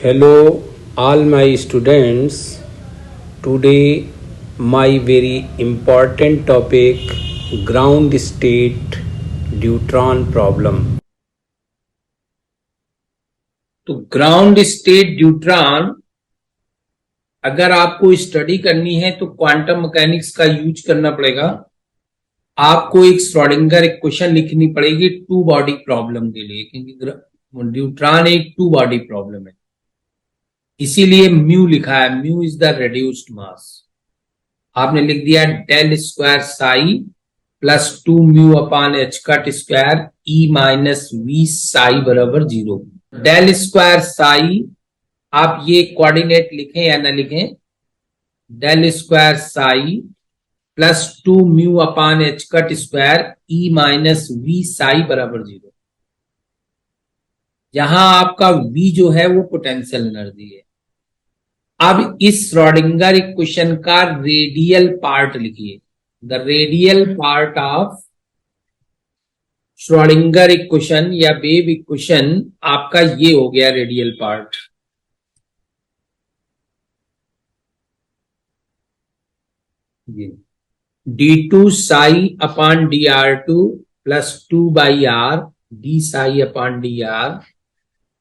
Hello, all my students. Today, my very important topic ground state neutron problem. तो ground state neutron अगर आपको study करनी है तो क्वांटम मैकेनिक्स का यूज करना पड़ेगा। आपको एक श्रोडिंगर इक्वेशन लिखनी पड़ेगी टू बॉडी प्रॉब्लम के लिए, क्योंकि न्यूट्रॉन एक टू बॉडी प्रॉब्लम है, इसीलिए म्यू लिखा है। Mu is the reduced mass. आपने लिख दिया del square psi plus 2 mu upon H cut square E minus V psi बराबर 0। डेल स्क्वायर साई, आप ये कोऑर्डिनेट लिखें या ना लिखें, del square psi plus 2 mu upon H cut square E minus V psi बराबर 0। यहां आपका v जो है वो पोटेंशियल एनर्जी है। अब इस श्रोडिंगर इक्वेशन का रेडियल पार्ट लिखिए। The radial part of Schrodinger equation या वेव इक्वेशन आपका ये हो गया radial part. d2 psi upon dr2 plus 2 by R D psi upon dr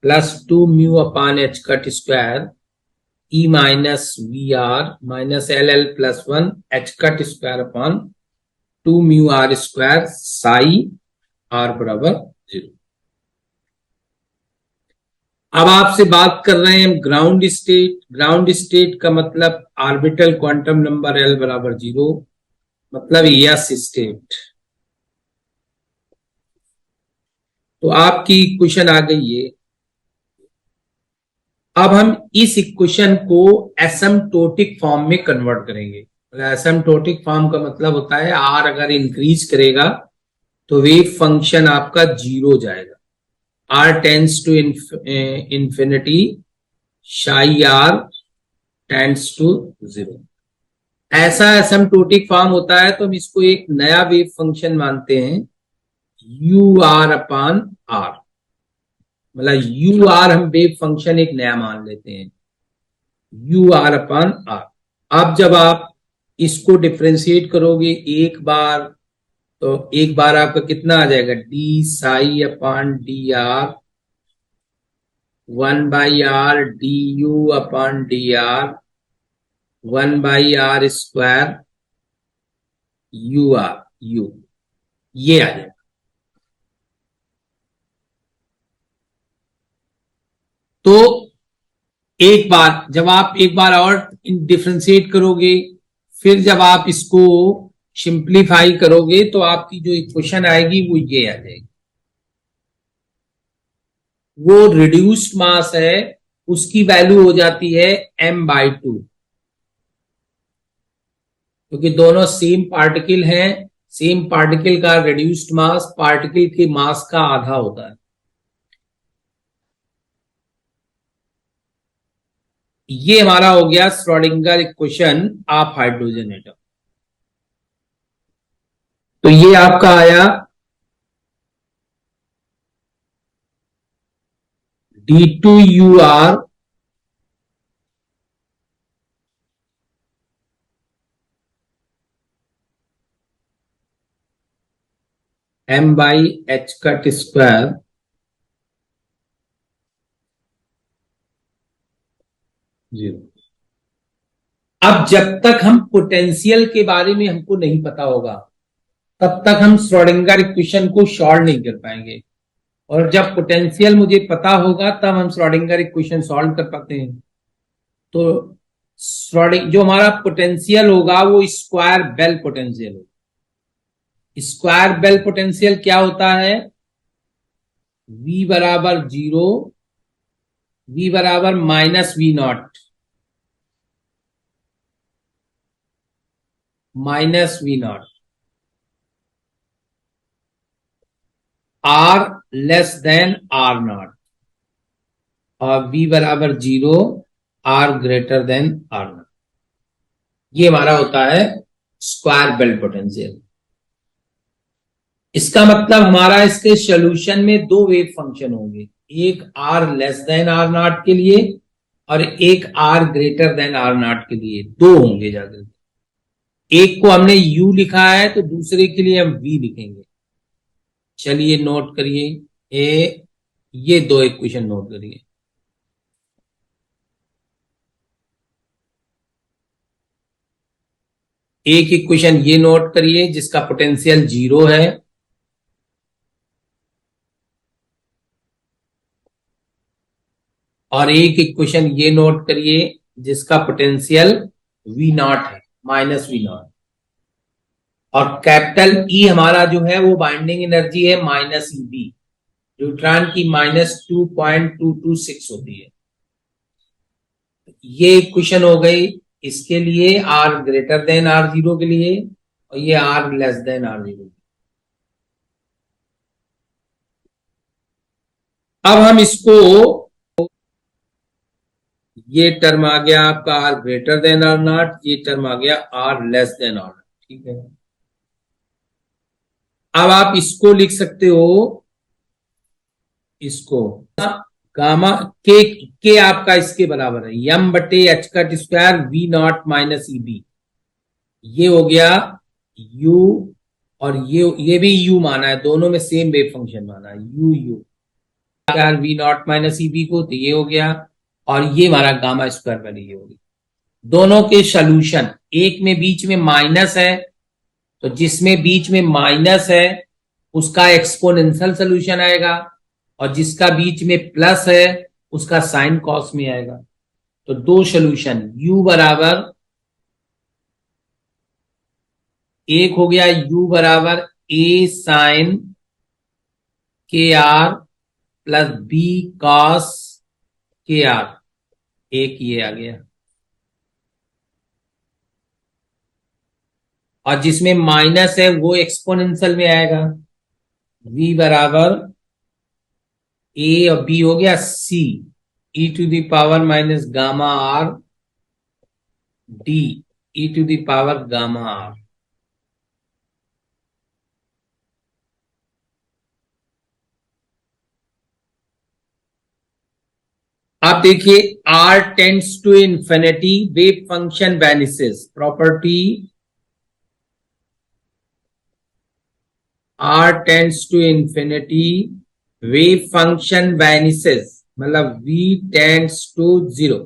plus 2 mu upon H cut square E minus V R minus L L plus 1 H cut square upon 2 mu R square psi R बराबर 0। अब आपसे बात कर रहे हैं ground state. Ground state का मतलब orbital quantum number L बराबर 0, मतलब यस स्टेट। तो आपकी इक्वेशन आ गई है। अब हम इस इक्वेशन को एसिम्प्टोटिक फॉर्म में कन्वर्ट करेंगे। एसिम्प्टोटिक फॉर्म का मतलब होता है आर अगर इंक्रीज करेगा तो वेव फंक्शन आपका 0 जाएगा। आर टेंड्स टू इंफिनिटी, शाई आर टेंड्स टू 0। ऐसा एसिम्प्टोटिक फॉर्म होता है तो हम इसको एक नया वेव फंक्शन मानते हैं, यू आर अपान आर। मतलब यू आर हम वेव फंक्शन एक नया मान लेते हैं, यू आर अपान आर। अब जब आप इसको डिफ्रेंशिएट करोगे एक बार, तो एक बार आपका कितना आ जाएगा, D psi upon D R 1 by R D U upon D R 1 by R square U R U, ये आ जाएगा। तो एक बार जब आप एक बार और डिफ्रेंशिएट करोगे, फिर जब आप इसको सिंप्लीफाई करोगे तो आपकी जो इक्वेशन आएगी वो ये आ जाएगी। वो रिड्यूस्ड मास है, उसकी वैल्यू हो जाती है m/2, क्योंकि दोनों सेम पार्टिकल हैं। सेम पार्टिकल का रिड्यूस्ड मास पार्टिकल के मास का आधा होता है। ये हमारा हो गया Schrodinger equation of hydrogen atom. तो ये आपका आया d2ur m by H cut square 0। अब जब तक हम पोटेंशियल के बारे में हमको नहीं पता होगा तब तक हम श्रोडिंगर इक्वेशन को सॉल्व नहीं कर पाएंगे, और जब पोटेंशियल मुझे पता होगा तब हम श्रोडिंगर इक्वेशन सॉल्व कर पाते हैं। तो जो हमारा पोटेंशियल होगा वो स्क्वायर बेल पोटेंशियल होगा। स्क्वायर बेल पोटेंशियल क्या होता है, v बराबर 0, v बराबर minus V naught, minus V naught, R less than R not, और v बराबर 0, R greater than R not. ये हमारा होता है स्क्वायर बेल पोटेंशियल। इसका मतलब हमारा इसके सॉल्यूशन में दो वेव फंक्शन होंगे, एक R less than R naught के लिए और एक R greater than R naught के लिए दो होंगे जाकर। एक को हमने यू लिखा है तो दूसरे के लिए हम वी लिखेंगे। चलिए नोट करिए, ये दो इक्वेशन नोट करिए। एक इक्वेशन ये नोट करिए जिसका पोटेंशियल 0 है, और एक इक्वेशन ये नोट करिए जिसका पोटेंशियल वी नॉट है, माइनस वी नॉट। और कैपिटल ई हमारा जो है वो बाइंडिंग एनर्जी है माइनस ईबी, न्यूट्रॉन की -2.226 होती है। ये इक्वेशन हो गई इसके लिए R greater than R zero के लिए, और ये R less than R zero. अब हम इसको, ये टर्म आ गया आपका R greater than R not, ये टर्म आ गया आर लेस देन आर, ठीक है। अब आप इसको लिख सकते हो, इसको गामा के आपका इसके बराबर है यम बटे H cut square V naught minus E B. ये हो गया यू, और ये भी यू माना है, दोनों में सेम वेव फंक्शन माना है, U U V naught minus E B को, तो ये हो गया, और ये हमारा गामा स्क्वायर वाली ये होगी। दोनों के सॉल्यूशन, एक में बीच में माइनस है तो जिसमें बीच में माइनस है उसका एक्सपोनेंशियल सॉल्यूशन आएगा, और जिसका बीच में प्लस है उसका साइन कॉस में आएगा। तो दो सॉल्यूशन, u बराबर, एक हो गया u बराबर a sine K are plus b cos के आर, एक ये आ गया, और जिसमें माइनस है वो एक्सपोनेंशियल में आएगा, v बराबर a और b हो गया c e to the power minus gamma R d e to the power gamma R. आप देखिए r tends to infinity wave function vanishes, property r tends to infinity wave function vanishes, मतलब v tends to 0।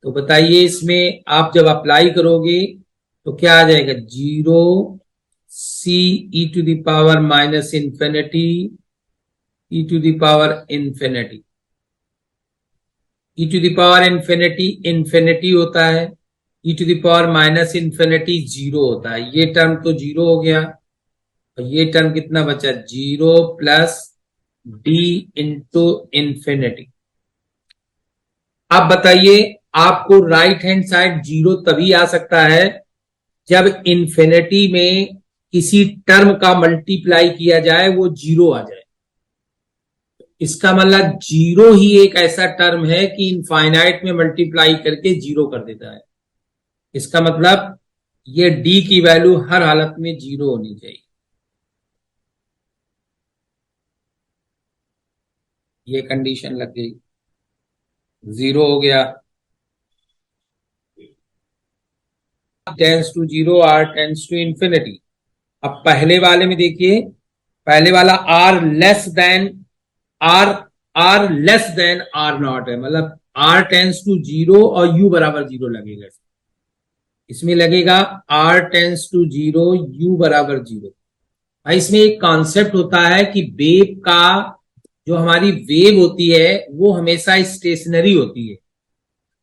तो बताइए इसमें आप जब apply करोगे तो क्या आ जाएगा, 0 c e to the power minus infinity e to the power infinity. e to the power infinity infinity होता है, e to the power minus infinity 0 होता है। ये टर्म तो 0 हो गया, और ये टर्म कितना बचा, 0 प्लस डी इंटू इंफिनिटी। आप बताइए आपको राइट हैंड साइड 0 तभी आ सकता है जब इंफिनिटी में किसी टर्म का मल्टीप्लाई किया जाए वो 0 आ जाए। इसका मतलब 0 ही एक ऐसा टर्म है कि इनफाइनाइट में मल्टीप्लाई करके 0 कर देता है। इसका मतलब ये d की वैल्यू हर हालत में 0 होनी चाहिए। ये कंडीशन लग गई, 0 हो गया, tends to 0 r tends to infinity. अब पहले वाले में देखिए, पहले वाला r less than r naught है, मतलब r टेंस टू 0 और u बराबर 0 लगेगा। इसमें लगेगा r टेंस टू 0 u बराबर 0। भाई इसमें एक कॉन्सेप्ट होता है कि वेव का, जो हमारी वेव होती है वो हमेशा स्टेशनरी होती है।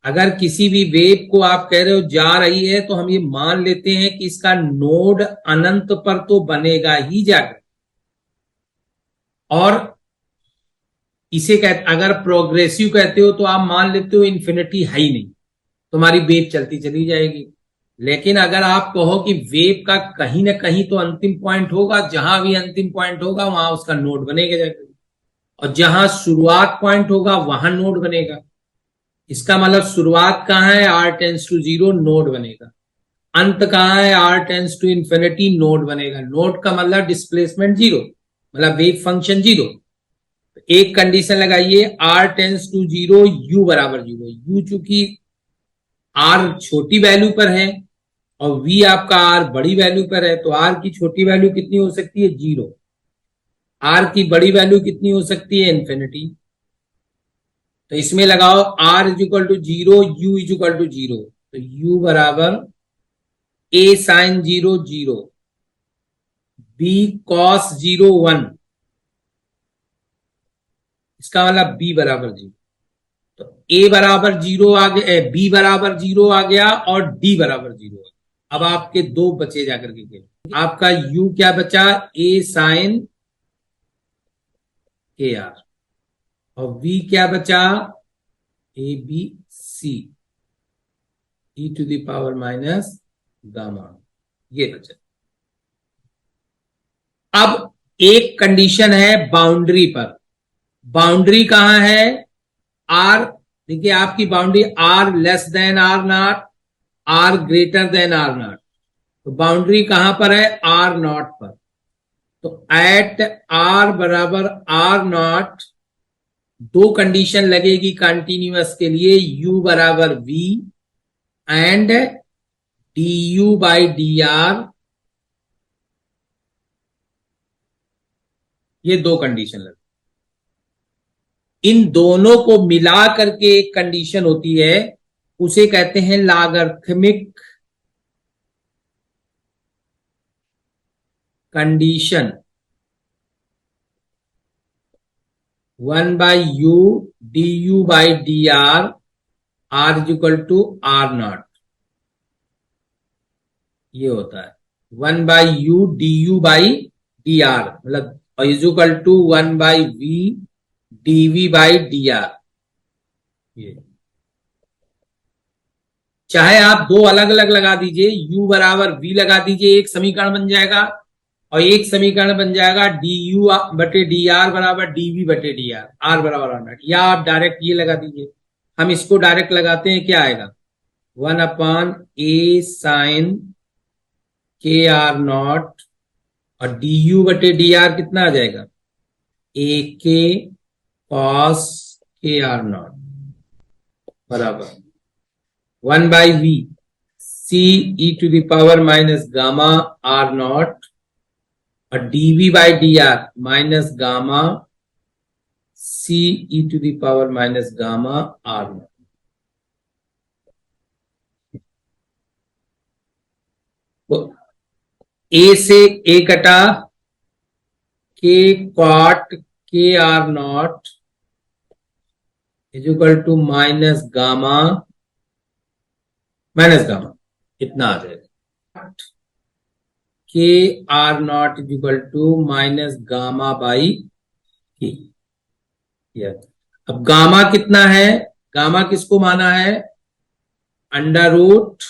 अगर किसी भी वेव को आप कह रहे हो जा रही है तो हम ये मान लेते हैं कि इसका नोड अनंत पर तो बनेगा ही जाकर, और इसे अगर प्रोग्रेसिव कहते हो तो आप मान लेते हो इन्फिनिटी है ही नहीं, तुम्हारी वेव चलती चली जाएगी। लेकिन अगर आप कहो कि वेव का कहीं ना कहीं तो अंतिम पॉइंट होगा, जहां भी अंतिम पॉइंट होगा वहां उसका नोड बनेगा जाकर, और जहां शुरुआत पॉइंट होगा वहां नोड बनेगा। इसका मतलब शुरुआत कहां है, r टेंस टू 0 नोड बनेगा, अंत कहां है, r tends to infinity node बनेगा। नोड का मतलब डिस्प्लेसमेंट 0, मतलब वेव फंक्शन 0। एक कंडीशन लगाइए, r टेंस टू 0, u बराबर 0। u चूंकि r छोटी वैल्यू पर है और v आपका r बड़ी वैल्यू पर है, तो r की छोटी वैल्यू कितनी हो सकती है? 0। r की बड़ी वैल्यू कितनी हो सकती है? इन्फिनिटी। तो इसमें लगाओ r is equal to 0, u is equal to 0। तो u बराबर a साइन 0 0, b कॉस 0 1, इसका मतलब b बराबर 0। तो a बराबर 0 आ गया, b बराबर 0 आ गया और d बराबर 0 आ गया। अब आपके दो बचे जाकर के, आपका u क्या बचा? a साइन के आर, और v क्या बचा? A B C E to the power minus gamma, ये बचा। अब एक कंडीशन है बाउंड्री पर। बाउंड्री कहां है? आर, देखिए आपकी boundary R less than R naught, R greater than R not. तो बाउंड्री कहां पर है? आर नॉट पर। तो एट आर बराबर आर नॉट दो कंडीशन लगेगी कंटिन्यूअस के लिए, u बराबर v and du by D R, ये दो कंडीशन लगे। इन दोनों को मिला करके एक कंडीशन होती है, उसे कहते हैं logarithmic condition. 1 by U D U by D R, R is equal to R not, ये होता है 1 by U D U by D R, मतलब is equal to 1 by V D V by D R. ये चाहे आप दो अलग अलग लगा दीजिए, u बराबर v लगा दीजिए, एक समीकरण बन जाएगा, और एक समीकरण बन जाएगा डी यू बटे डी आर बराबर डी वी बटे डी आर, आर बराबर आर नॉट। या आप डायरेक्ट ये लगा दीजिए, हम इसको डायरेक्ट लगाते हैं, क्या आएगा? 1 upon A sign K R not, और डी यू बटे डी आर कितना आ जाएगा? ए के कॉस के आर नॉट बराबर 1 by V C E to the power minus gamma R not, और D V by D R minus gamma C E to the power minus gamma R not. तो A से A कटा, K cot K R not is equal to minus gamma इतना आ जाएगा, K R not is equal to minus gamma by K. अब gamma कितना है? Gamma किसको माना है? अंडर रूट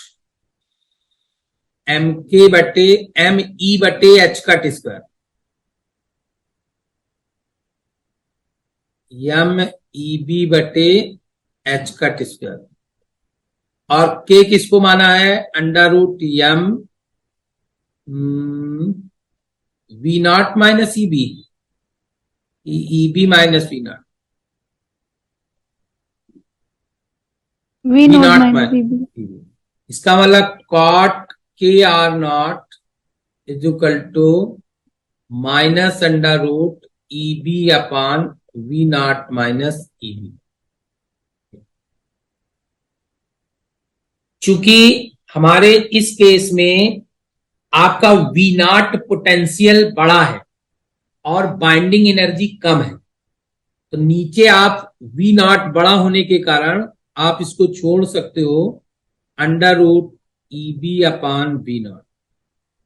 एम के बटे एम ई बटे H cut square, M E B बटे एच कट स्क्वायर। और के किसको माना है? Under root M V naught minus E B, E B minus V naught, V naught minus E B. इसका मतलब cot K R not is equal to minus under root E B upon V naught minus E B. चूंकि हमारे इस case में आपका we not potential बड़ा है और बाइंडिंग एनर्जी कम है, तो नीचे आप वी नॉट बड़ा होने के कारण आप इसको छोड़ सकते हो, under root E B upon V naught,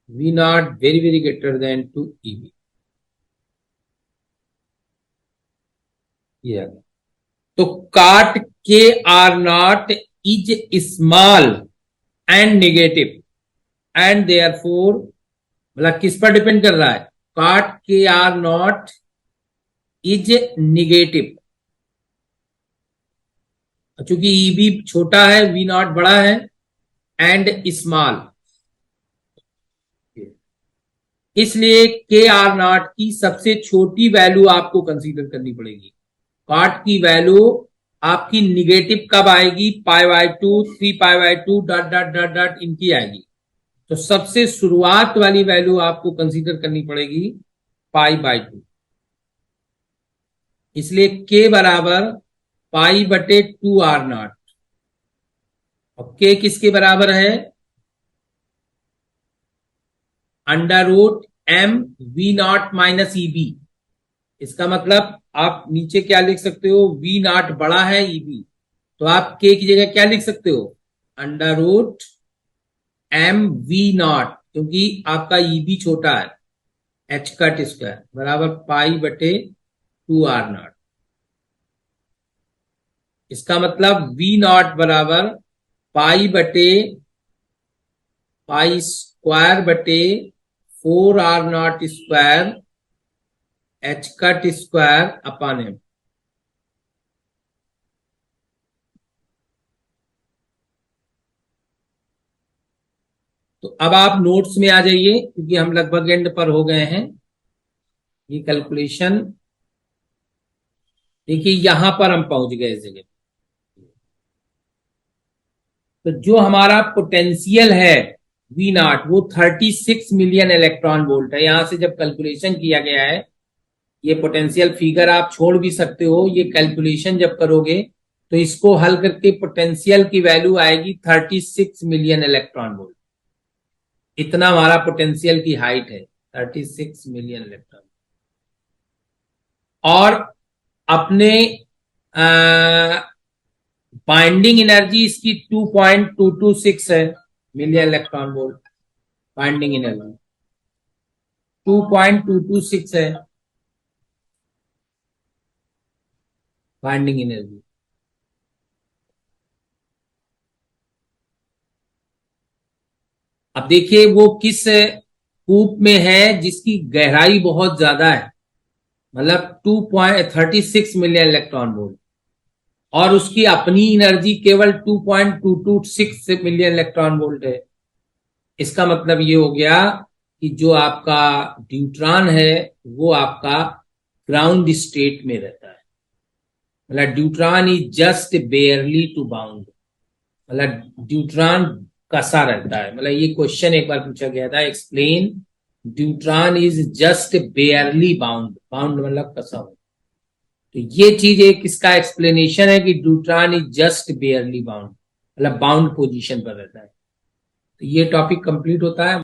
V naught very very greater than two E B. तो cot K R not is small and negative, and therefore मतलब किस पर डिपेंड कर रहा है? काट K R not is negative, चूंकि E B छोटा है, वी नॉट बड़ा है, एंड स्मॉल। इसलिए के आर नॉट की सबसे छोटी वैल्यू आपको कंसीडर करनी पड़ेगी। कॉट की वैल्यू आपकी निगेटिव कब आएगी? π/2, 3π/2 डॉट डॉट डॉट डॉट इनकी आएगी। तो सबसे शुरुआत वाली वैल्यू आपको कंसीडर करनी पड़ेगी π/2। इसलिए k बराबर π/2r0। और k किसके बराबर है? √m v0 - eb। इसका मतलब आप नीचे क्या लिख सकते हो? v0 बड़ा है eb, तो आप k की जगह क्या लिख सकते हो? √m v0, क्योंकि आपका eb छोटा है, h कट स्क्वायर बराबर π/2r0। इसका मतलब v0 बराबर π/4r0² h cut square upon m। तो अब आप नोट्स में आ जाइए, क्योंकि हम लगभग एंड पर हो गए हैं। ये कैलकुलेशन देखिए, यहां पर हम पहुंच गए इस जगह। तो जो हमारा पोटेंशियल है V0 वो 36 मिलियन इलेक्ट्रॉन वोल्ट है। यहां से जब कैलकुलेशन किया गया है, ये पोटेंशियल फिगर आप छोड़ भी सकते हो, ये कैलकुलेशन जब करोगे तो इसको हल करके पोटेंशियल की वैल्यू आएगी 36 मिलियन इलेक्ट्रॉन वोल्ट। इतना हमारा पोटेंशियल की हाइट है, 36 मिलियन इलेक्ट्रॉन। और अपने बाइंडिंग एनर्जी इसकी 2.226 है million electron volt. Binding energy 2.226 है बाइंडिंग एनर्जी। अब देखिए वो किस कूप में है जिसकी गहराई बहुत ज्यादा है, मतलब 2.36 मिलियन इलेक्ट्रॉन वोल्ट, और उसकी अपनी एनर्जी केवल 2.226 मिलियन इलेक्ट्रॉन वोल्ट है। इसका मतलब ये हो गया कि जो आपका ड्यूट्रॉन है वो आपका ग्राउंड स्टेट में रहता है, मतलब deuteron is just barely to bound, मतलब ड्यूट्रॉन कसा रहता है। मतलब ये क्वेश्चन एक बार पूछा गया था, explain deuteron is just बेयरली bound. Bound मतलब कसा हो। तो ये चीज एक इसका एक्सप्लेनेशन है कि ड्यूट्रॉन इज जस्ट बेयरली बाउंड, मतलब बाउंड पोजीशन पर रहता है। तो ये टॉपिक कंप्लीट होता है।